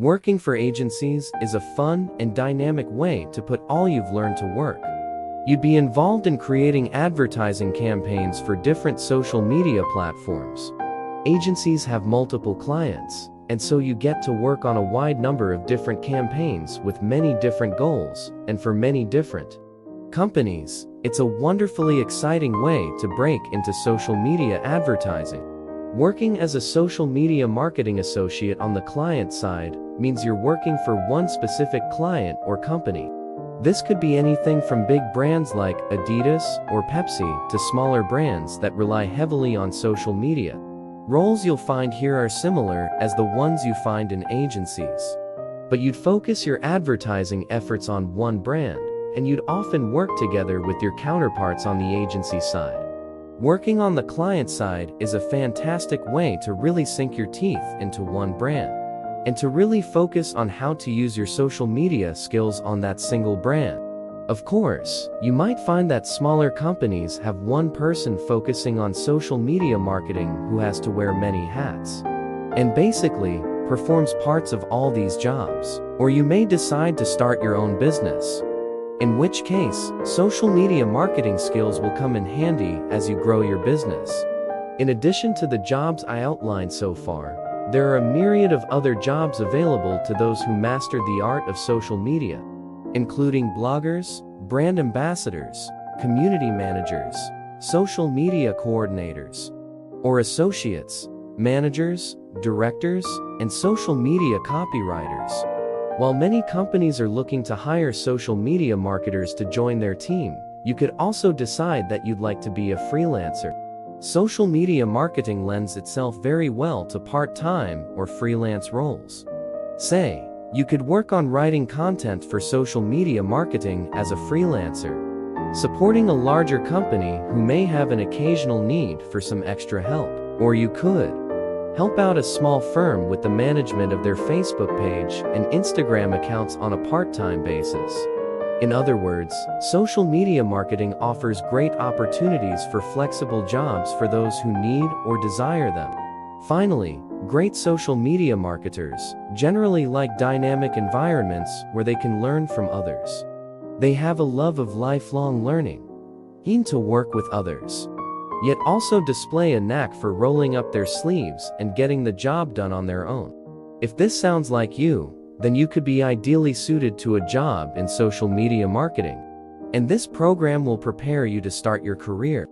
Working for agencies is a fun and dynamic way to put all you've learned to work. You'd be involved in creating advertising campaigns for different social media platforms. Agencies have multiple clients, and so you get to work on a wide number of different campaigns with many different goals and for many different companies. It's a wonderfully exciting way to break into social media advertising. Working as a social media marketing associate on the client side means you're working for one specific client or company. This could be anything from big brands like Adidas or Pepsi to smaller brands that rely heavily on social media. Roles you'll find here are similar as the ones you find in agencies. But you'd focus your advertising efforts on one brand, and you'd often work together with your counterparts on the agency side. Working on the client side is a fantastic way to really sink your teeth into one brand, and to really focus on how to use your social media skills on that single brand. Of course, you might find that smaller companies have one person focusing on social media marketing who has to wear many hats, and basically performs parts of all these jobs. Or you may decide to start your own business, in which case, social media marketing skills will come in handy as you grow your business. In addition to the jobs I outlined so far, there are a myriad of other jobs available to those who mastered the art of social media, including bloggers, brand ambassadors, community managers, social media coordinators, or associates, managers, directors, and social media copywriters. While many companies are looking to hire social media marketers to join their team, you could also decide that you'd like to be a freelancer. Social media marketing lends itself very well to part-time or freelance roles. Say, you could work on writing content for social media marketing as a freelancer, supporting a larger company who may have an occasional need for some extra help. Or you could help out a small firm with the management of their Facebook page and Instagram accounts on a part-time basis. In other words, social media marketing offers great opportunities for flexible jobs for those who need or desire them. Finally, great social media marketers generally like dynamic environments where they can learn from others. They have a love of lifelong learning, keen to work with others, yet also display a knack for rolling up their sleeves and getting the job done on their own. If this sounds like you, then you could be ideally suited to a job in social media marketing. And this program will prepare you to start your career.